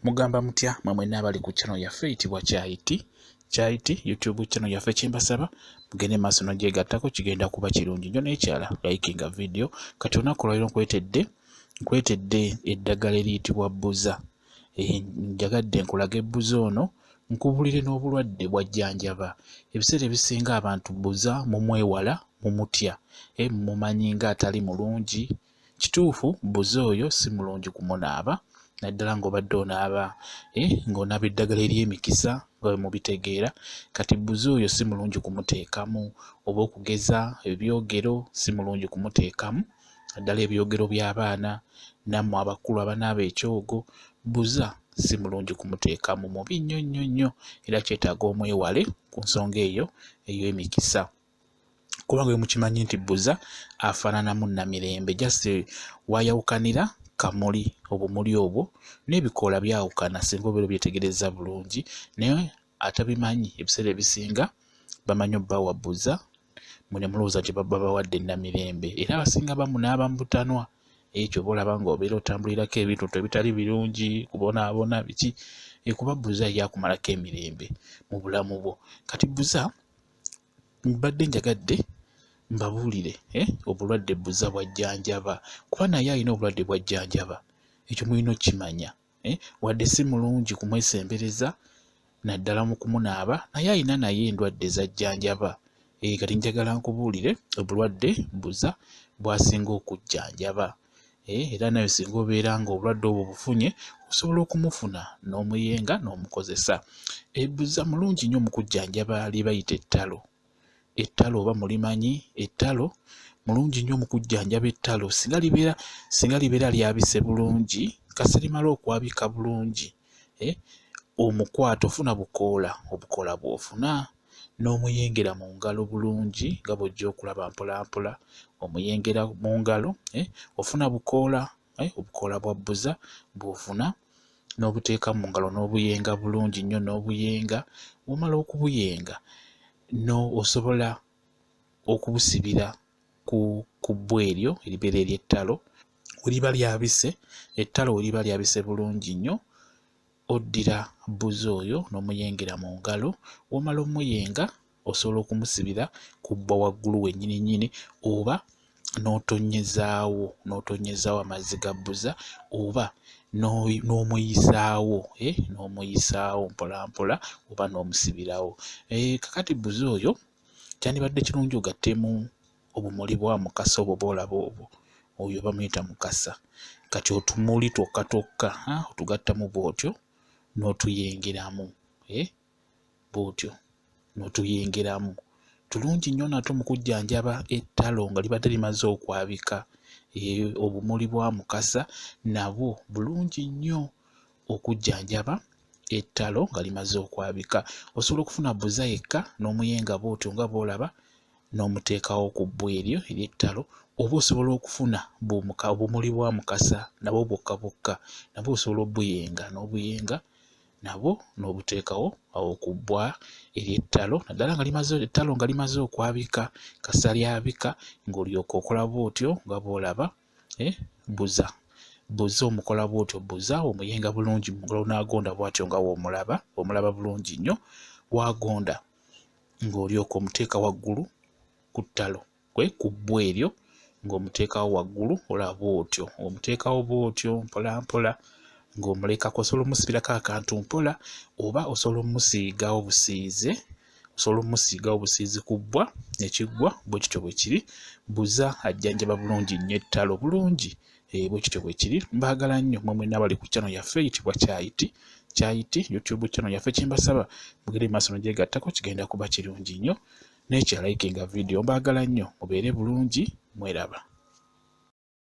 Mugamba mutya mwemwe n'abali ku channel yaffe eyitibwa Kyayiti YouTube channel yaffe kyembasaba mugende maaso n'ogyegattako kigenda kuba kirungi nnyo n'ekyala likinga video kati olunaku lwaliro nkwetedde eddagala eriyitibwa Bbuza. Njagadde nkulaga Bbuza ono nkubulire n'obulwadde bw'ajjanjaba. Ebiseera ebisinga abantu Bbuza mumwewala mumutya mumanyi nga atali mulungi. Kituufu Bbuza oyo si mulungi kumunaaba naddala ng'obadde onaaba ng'onaaba eddagala ery'emikisa nga bwe mubitegeera. Kati Bbuza oyo si mulungi kumuteekamu oba okugeza ebyogero si mulungi kumuteekamu naddala ebyogero by'abaana nammwe abakulu abanaaba ekyogo Bbuza si mulungi kumuteekamu mubi nnyo era kyetaaga omwewale ku nsonga eyo ey'emikisa. Kubanga mukimanyi nti Bbuza afaananamu Namirembe just wayawukanira kamuli obumuli obwo n'ebikoola byawukana singa obeera obyetegereza bulungi naye atabimanyi ebiseera ebisinga bamanyi obbawa Bbuza mwe ne mulowooza nti baba bawadde Namirembe era abasinga bamunaaba mu butanwa ekyo bolaba ng'obeera otambulirako ebintu ebitali birungi kubonaabona biki kuba Bbuza yakumalako emirembe mu bulamu bwo. Kati Bbuza mbadde njagadde mbabuulire obulwadde Bbuza bw'ajjanjaba kuba naye alina obulwadde bw'ajjanjaba ekyo mulina okkimanya wadde si mulungi kumwesembereza naddala mu kumunaaba naye alina naye endwadde z'ajjanjaba. Kati njagala nkubuulire obulwadde Bbuza bw'asinga okujjanjaba era nawe singa obeera nga obulwadde obwo bufunye osobola okumufuna n'omuyenga n'omukozesa. Bbuza mulungi nnyo mu kujjanjaba libayita ettalo oba mulimanyi ettalo mulungi nnyo mu kujjanjaba ettalo singa libeera lyabise bulungi kase limala okwabika bulungi omukwata ofuna obukoola bw'ofuna n'omuyengera mu ngalo bulungi nga bw'ojja okulaba mpolampola omuyengera mu ngalo ofuna obukoola bwa Bbuza bw'ofuna n'obuteeka mu ngalo n'obuyenga bulungi nnyo n'obuyenga womala okubuyenga osobola okubusibira ku bbwa eryo eribeera ery'ettalo weriba lyabise ettalo weriba lyabise bulungi nnyo oddira Bbuza oyo n'omuyengera mu ngalo womala omuyenga osobola okumusibira ku bbwa waggulu wennyini oba n'otonyezaawo amazzi ga Bbuza oba n'omuyisaawo mpolampola oba n'omusibirawo. Kakati Bbuza oyo kyandibadde kirungi ogattemu obumuli bwa mukasa obwo boolaba obwo oyo bamuyita mukasa kati otumuli twokka otugattamu bw'otyo n'otuyengeramu tulungi nnyo natwo mu kujjanjaba ettalo nga libadde limaze okwabika. Obumuli bwa mukasa nabwo bulungi nnyo okujjanjaba ettalo nga limaze okwabika. Osobola okufuna Bbuza yekka n'omuyenga bw'otyo nga bw'olaba n'omuteekawo ku bbwa eryo ery'ettalo oba osobola okufuna obumuli bwa mukasa nabwo bwokka nabwo osobola obuyenga n'obuyenga nabwo n'obuteekawo awo ku bbwa ery'ettalo naddala ettalo nga limaze okwabika kasa lyabika ng'olyoka okola bw'otyo nga bw'olaba Bbuza omukola bw'otyo Bbuza omuyenga bulungi mu ngalo n'agonda bw'atyo nga omulaba bulungi nnyo wagonda ng'olyoka omuteeka waggulu ku ttalo ku bbwa eryo ng'omuteekawo waggulu olaba bw'otyo omuteekawo bw'otyo mpolampola ng'omulekako osobola omusibirako akantu mpola oba osobola omusiigawo busiizi ku bbwa ekiggwa bwe kityo bwe kiri. Bbuza ajjanjaba bulungi nnyo ettalo bulungi bwe kityo bwe kiri. Mbaagala nnyo mmwe mwenna abali ku channel yaffe eyitibwa Kyayiti YouTube channel yaffe kyembasaba mugende maaso n'ogyegattako kigenda kuba kirungi nnyo n'ekyala likinga video. Mbaagala nnyo mubeere bulungi mweraba.